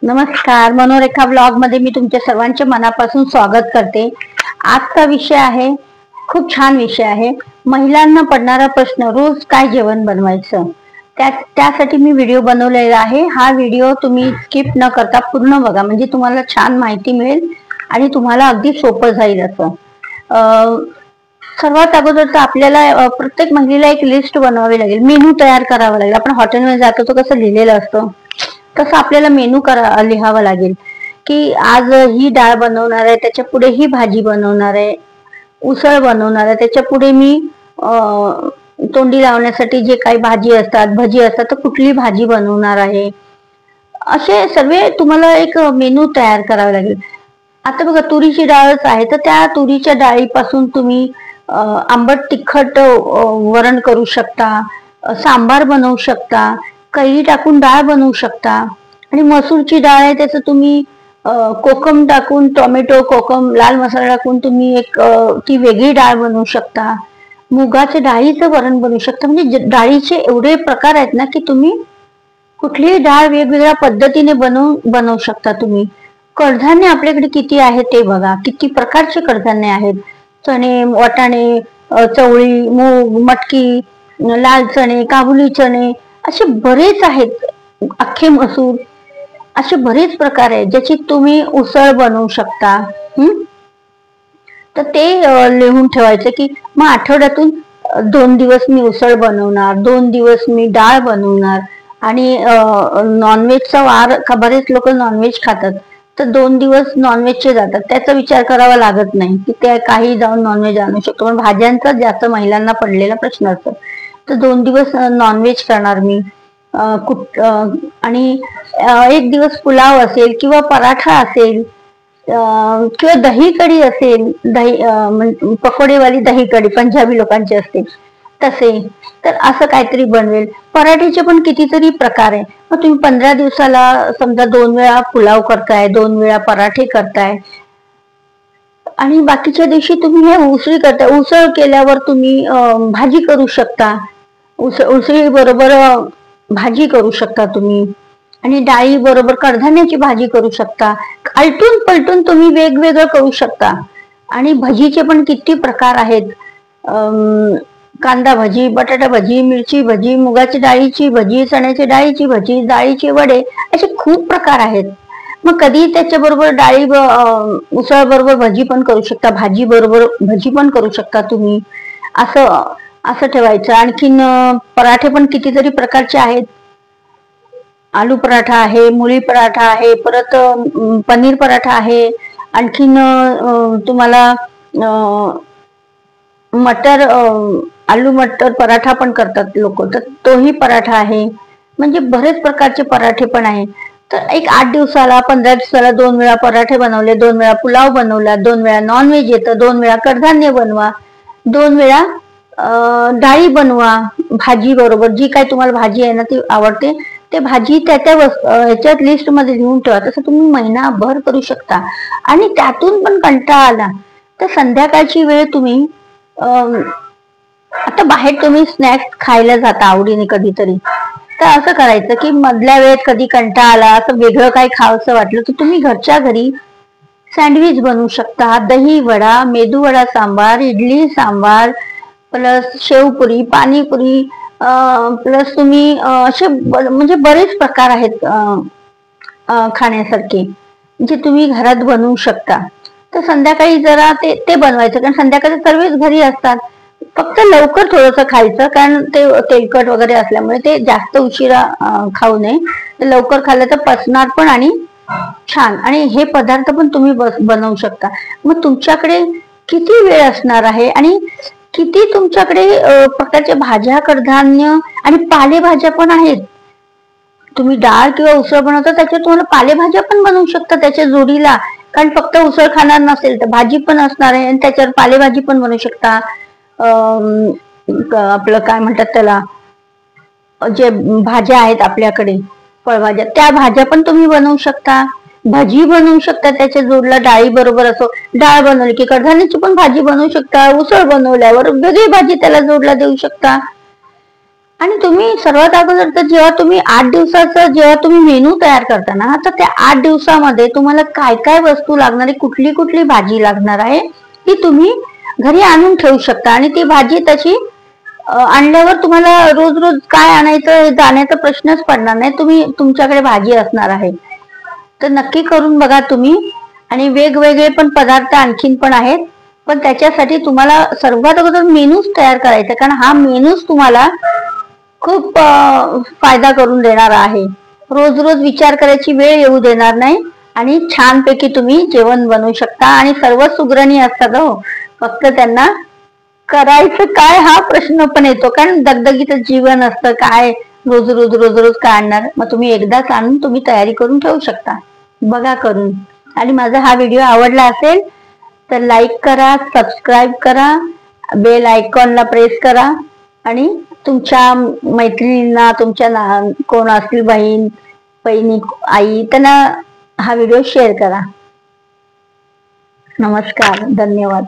नमस्कार, मनोरेखा ब्लॉग मध्ये मी तुमच्या सर्वांचे मनापासून स्वागत करते। आजचा विषय आहे, खूप छान विषय आहे, महिलांना पडणारा प्रश्न, रोज काय जेवण बनवायचं। त्यासाठी मी व्हिडिओ बनवलेला आहे। हा व्हिडिओ तुम्ही स्किप न करता पूर्ण बघा, म्हणजे तुम्हाला छान माहिती मिळेल आणि तुम्हाला अगदी सोपं जाईल असं। सर्वात अगोदर तर आपल्याला प्रत्येक महिलेला एक लिस्ट बनवावी लागेल, मेनू तयार करावा लागेल। आपण हॉटेलमध्ये जातो तो कसं लिहिलेलं असतं, तसं आपल्याला मेनू लिहावा लागेल की आज ही डाळ बनवणार आहे, त्याच्या पुढे ही भाजी बनवणार आहे, उसळ बनवणार आहे, त्याच्या पुढे मी तोंडी लावण्यासाठी जे काही भाजी असतात, भजी असतात, तर कुठली भाजी बनवणार आहे, असे सर्व तुम्हाला एक मेनू तयार करावा लागेल। आता बघा, तुरीची डाळच आहे, तर त्या तुरीच्या डाळीपासून तुम्ही आंबट तिखट वरण करू शकता, सांबार बनवू शकता, कैरी टाकून डाळ बनवू शकता, आणि मसूरची डाळ आहे त्याचं तुम्ही कोकम टाकून, टोमॅटो कोकम लाल मसाला टाकून तुम्ही एक ती वेगळी डाळ बनवू शकता, मुगाच्या डाळीचं वरण बनवू शकता। म्हणजे डाळीचे एवढे प्रकार आहेत ना की तुम्ही कुठलीही डाळ वेगवेगळ्या पद्धतीने बनवू शकता तुम्ही। कडधान्य आपल्याकडे किती आहे ते बघा, किती प्रकारचे कडधान्य आहेत, चणे, वाटाणे, चवळी, मूग, मटकी, लाल चणे, काबुली चणे, असे बरेच आहेत, अख्खे मसूर, असे बरेच प्रकार आहेत ज्याची तुम्ही उसळ बनवू शकता। तर ते लिहून ठेवायचं की मग आठवड्यातून 2 दिवस मी उसळ बनवणार, 2 दिवस मी डाळ बनवणार, आणि नॉनव्हेजचा वार, का बरेच लोक नॉनव्हेज खातात, तर 2 दिवस नॉनव्हेजचे जातात, त्याचा विचार करावा लागत नाही की ते काही जाऊन नॉनव्हेज आणू शकतो, पण भाज्यांचा जास्त महिलांना पडलेला प्रश्न असतो। तर 2 दिवस नॉनव्हेज करणार मी, आणि 1 दिवस पुलाव असेल किंवा पराठा असेल, किंवा दही कढी असेल, पकोडेवाली दही कढी पंजाबी लोकांची असते तसे, तर असं काहीतरी बनवेल। पराठ्याचे पण कितीतरी प्रकार आहे, मग तुम्ही 15 दिवसाला समजा 2 वेळा पुलाव करताय, 2 वेळा पराठे करताय, आणि बाकीच्या दिवशी तुम्ही हे उसळी करताय। उसळ केल्यावर तुम्ही भाजी करू शकता, उसळी बरोबर भाजी करू शकता तुम्ही, आणि डाळी बरोबर कडधान्याची भाजी करू शकता, आलटून पलटून तुम्ही वेगवेगळं करू शकता। आणि भजीचे पण किती प्रकार आहेत, कांदा भजी, बटाटा भजी, मिरची भजी, मुगाची डाळीची भजी, चण्याची डाळीची भजी, डाळीचे वडे, असे खूप प्रकार आहेत। मग कधी त्याच्याबरोबर उसळ बरोबर भजी पण करू शकता, भाजी बरोबर भजी पण करू शकता तुम्ही, असं ठेवायचं। आणखीन पराठे पण कितीतरी प्रकारचे आहेत, आलू पराठा आहे, मुळी पराठा आहे, परत पनीर पराठा आहे, आणखीन तुम्हाला आलू मटर पराठा पण करतात लोक, तर तोही पराठा आहे। म्हणजे बरेच प्रकारचे पराठे पण आहे। तर एक 8 दिवसाला 15 दिवसाला 2 वेळा पराठे बनवले, 2 वेळा पुलाव बनवला, 2 वेळा नॉनव्हेज येतं, 2 वेळा कडधान्य बनवा, 2 वेळा डाळी बनवा, भाजी बरोबर जी काही तुम्हाला भाजी आहे ना ती आवडते, ते भाजी त्या ह्याच्यात लिस्ट मध्ये लिहून ठेवा। तसं तुम्ही महिनाभर करू शकता। आणि त्यातून पण कंटाळा आला तर संध्याकाळची वेळ तुम्ही, आता बाहेर तुम्ही स्नॅक्स खायला जाता आवडीने कधीतरी, तर असं करायचं की मधल्या वेळेत कधी कंटाळा आला, असं वेगळं काही खावंसं वाटलं, तर तुम्ही घरच्या घरी सँडविच बनवू शकता, दही वडा, मेदू वडा सांबार, इडली सांबार, प्लस शेवपुरी, पाणीपुरी, प्लस तुम्ही असे म्हणजे बरेच प्रकार आहेत खाण्यासारखे, जे तुम्ही घरात बनवू शकता। तर संध्याकाळी जरा ते बनवायचं, कारण संध्याकाळी सर्वच घरी असतात, फक्त लवकर थोडंसं खायचं, कारण ते तेलकट वगैरे असल्यामुळे ते जास्त उशिरा खाऊ नये, तर लवकर खाल्लं तर पचणार पण आणि छान, आणि हे पदार्थ पण तुम्ही बनवू शकता। मग तुमच्याकडे किती वेळ असणार आहे, आणि किती तुमच्याकडे प्रकारच्या भाज्या, कडधान्य आणि पालेभाज्या पण आहेत। तुम्ही डाळ किंवा उसळ बनवता, त्याच्यात तुम्हाला पालेभाज्या पण बनवू शकता त्याच्या जोडीला, कारण फक्त उसळ खाणार नसेल तर भाजी पण असणार आहे, आणि त्याच्यावर पालेभाजी पण बनवू शकता। आपलं काय म्हणतात त्याला, जे भाज्या आहेत आपल्याकडे फळभाज्या, त्या भाज्या पण तुम्ही बनवू शकता, भजी बनवू शकता त्याच्या जोडला डाळी बरोबर। असो डाळ बनवली की कडधान्याची पण भाजी बनवू शकता, उसळ बनवल्यावर वेगळी भाजी त्याला जोडला देऊ शकता। आणि तुम्ही सर्वात अगोदर तर जेव्हा तुम्ही 8 दिवसाचा जेव्हा तुम्ही मेनू तयार करता ना, तर त्या 8 दिवसामध्ये तुम्हाला काय काय वस्तू लागणार आहे, कुठली कुठली भाजी लागणार आहे ती तुम्ही घरी आणून ठेवू शकता. आणि ती भाजी तशी आणल्यावर तुम्हाला रोज रोज काय आणायचं जाण्याचा प्रश्नच पडणार नाही. तुमच्याकडे भाजी असणार आहे. तर नक्की करून बघा तुम्ही. आणि वेगवेगळे पण पदार्थ आणखीन पण आहेत, पण त्याच्यासाठी तुम्हाला सर्वात अगोदर मेनूच तयार करायचा, कारण हा मेनूच तुम्हाला खूप फायदा करून देणार आहे. रोज रोज विचार करायची वेळ येऊ देणार नाही आणि छानपैकी तुम्ही जेवण बनवू शकता. आणि सर्व सुगरणी असतात हो, फक्त त्यांना करायचं काय हा प्रश्न पण येतो, कारण दगदगीचं जीवन असतं. काय रोज रोज रोज रोज काय आणणार. मग तुम्ही एकदाच आणून तुम्ही तयारी करून ठेवू शकता. बघा करून. आणि माझा हा व्हिडिओ आवडला असेल तर लाईक करा, सबस्क्राईब करा, बेल आयकॉनला प्रेस करा आणि तुमच्या मैत्रिणींना, तुमच्या कोण असतील बहीण बहिणी आई, त्यांना हा व्हिडिओ शेअर करा. नमस्कार, धन्यवाद.